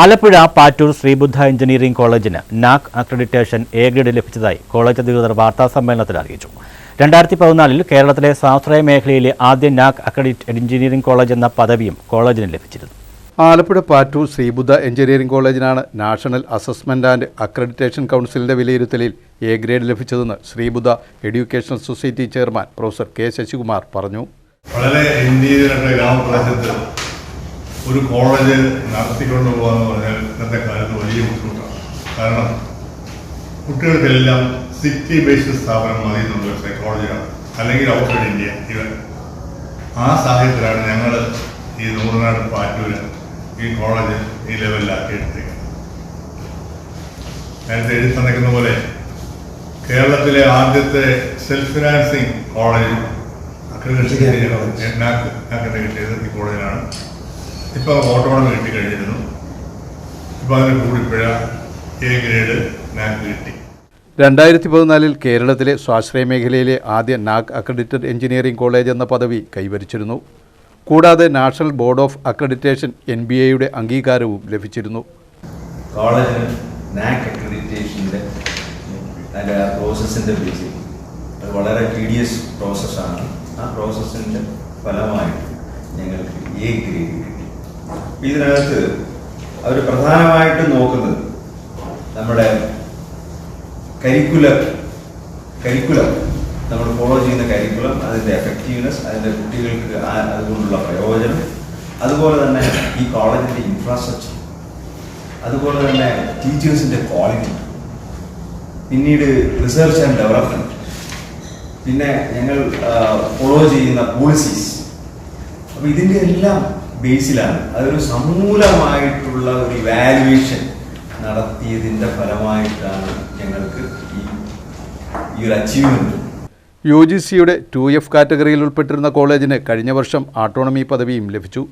Alappuzha Pattoor Sree Buddha engineering കോളേജിന് NAAC accreditation A grade ലഭിച്ചതായി college അധികൃതർ വാർത്താസമ്മേളനത്തിൽ അറിയിച്ചു. 2014 കേരളത്തിലെ സ്വാശ്രയ മേഖലയിലെ ആദ്യ നാക് അക്രഡിറ്റ് എഞ്ചിനീയറിംഗ് കോളേജ് എന്ന പദവിയും കോളേജിന് ലഭിച്ചിരുന്നു. ആലപ്പുഴ പാറ്റൂർ ശ്രീബുദ്ധ എഞ്ചിനീയറിംഗ് കോളേജിനാണ് നാഷണൽ അസസ്മെന്റ് ആൻഡ് അക്രഡിറ്റേഷൻ കൗൺസിലിന്റെ വിലയിരുത്തലിൽ എ ഗ്രേഡ് ലഭിച്ചതെന്ന് Sree Buddha educational society chairman professor K Sasikumar പറഞ്ഞു. വളരെ ഇന്ത്യയിലെ ഗ്രാമപ്രദേശത്ത് ഒരു കോളേജ് നടത്തിക്കൊണ്ടു പോകാന്ന് പറഞ്ഞാൽ ഇന്നത്തെ കാലത്ത് വലിയ ബുദ്ധിമുട്ടാണ്. കാരണം കുട്ടികൾക്കെല്ലാം സിറ്റി ബേസ്ഡ് സ്ഥാപനം മതി എന്നുള്ള സൈക്കോളജിയാണ്, അല്ലെങ്കിൽ ഔട്ട്സൈഡ് ഇന്ത്യ ഇവൻ. ആ സാഹചര്യത്തിലാണ് ഞങ്ങൾ ഈ നൂറിനാട് പാറ്റൂര് ഈ കോളേജ് ഈ ലെവലിലാക്കി എടുത്തിരിക്കുന്നത്. നേരത്തെ എഴുതി തന്നിരിക്കുന്ന പോലെ കേരളത്തിലെ ആദ്യത്തെ സെൽഫ് ഫിനാൻസിങ് കോളേജ് കിട്ടിയത് ഈ കോളേജിലാണ്. ഇപ്പോൾ ഓട്ടോണമി കിട്ടിക്കഴിഞ്ഞിരുന്നു. ഇപ്പോൾ അതിന് കൂടിപ്പുഴ എ ഗ്രേഡ് നാക്ക് കിട്ടി. 2014 കേരളത്തിലെ സ്വാശ്രയ മേഖലയിലെ ആദ്യ നാക് അക്രഡിറ്റഡ് എഞ്ചിനീയറിംഗ് കോളേജ് എന്ന പദവി കൈവരിച്ചിരുന്നു. കൂടാതെ national board of accreditation NBA അംഗീകാരവും ലഭിച്ചിരുന്നു. കോളേജിന് നാക് അക്രഡിറ്റേഷൻ്റെ പ്രോസസ്സിൻ്റെ ബേസിൽ അത് വളരെ tedious പ്രോസസ്സാണ്. ആ പ്രോസസ്സിൻ്റെ ഫലമായിട്ട് ഞങ്ങൾക്ക് എ ഗ്രേഡ് കിട്ടി. ഇതിനകത്ത് അവർ പ്രധാനമായിട്ട് നോക്കുന്നത് നമ്മുടെ കരിക്കുലം നമ്മൾ ഫോളോ ചെയ്യുന്ന കരിക്കുലം, അതിൻ്റെ എഫക്റ്റീവ്നെസ്, അതിൻ്റെ കുട്ടികൾക്ക് അതുകൊണ്ടുള്ള പ്രയോജനം, അതുപോലെ തന്നെ ഈ കോളേജിൻ്റെ ഇൻഫ്രാസ്ട്രക്ചർ, അതുപോലെ തന്നെ ടീച്ചേഴ്സിൻ്റെ ക്വാളിറ്റി, പിന്നീട് റിസർച്ച് ആൻഡ് ഡെവലപ്മെൻറ്റ്, പിന്നെ ഞങ്ങൾ ഫോളോ ചെയ്യുന്ന പോളിസീസ്. അപ്പോൾ ഇതിൻ്റെ എല്ലാം ബേസിലാണ് അതൊരു സമൂലമായിട്ടുള്ള ഒരു ഇവാലുവേഷൻ നടത്തിയതിൻ്റെ ഫലമായിട്ടാണ് ഞങ്ങൾക്ക് ഈ ഒരു അച്ചീവ്മെൻറ്റ്. UGCയുടെ 2F കാറ്റഗറിയിൽ ഉൾപ്പെട്ടിരുന്ന കോളേജിന് കഴിഞ്ഞ വർഷം ഓട്ടോണമി പദവിയും ലഭിച്ചു.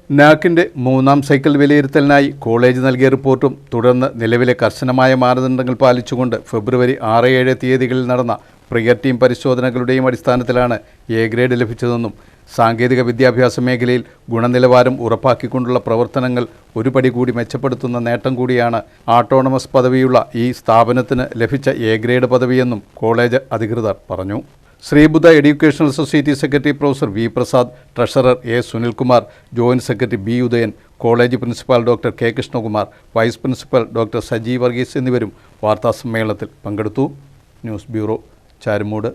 നാക്കിൻ്റെ 3ാം സൈക്കിൾ വിലയിരുത്തലിനായി കോളേജ് നൽകിയ റിപ്പോർട്ടും തുടർന്ന് നിലവിലെ കർശനമായ മാനദണ്ഡങ്ങൾ പാലിച്ചുകൊണ്ട് ഫെബ്രുവരി 6-7 തീയതികളിൽ നടന്ന പ്രിയർ ടീം പരിശോധനകളുടെയും അടിസ്ഥാനത്തിലാണ് എ ഗ്രേഡ് ലഭിച്ചതെന്നും സാങ്കേതിക വിദ്യാഭ്യാസ മേഖലയിൽ ഗുണനിലവാരം ഉറപ്പാക്കിക്കൊണ്ടുള്ള പ്രവർത്തനങ്ങൾ ഒരു പടി കൂടി മെച്ചപ്പെടുത്തുന്ന നേട്ടം കൂടിയാണ് ഓട്ടോണമസ് പദവിയുള്ള ഈ സ്ഥാപനത്തിന് ലഭിച്ച എ ഗ്രേഡ് പദവിയെന്നും കോളേജ് അധികൃതർ പറഞ്ഞു. Sree Buddha educational society secretary professor V Prasad, treasurer A Sunilkumar, joint secretary B Udayan, college principal doctor K Krishnakumar, vice principal doctor Saji Varghese എന്നിവരും വാർത്താസമ്മേളനത്തിൽ പങ്കെടുത്തു. News bureau, Charummood.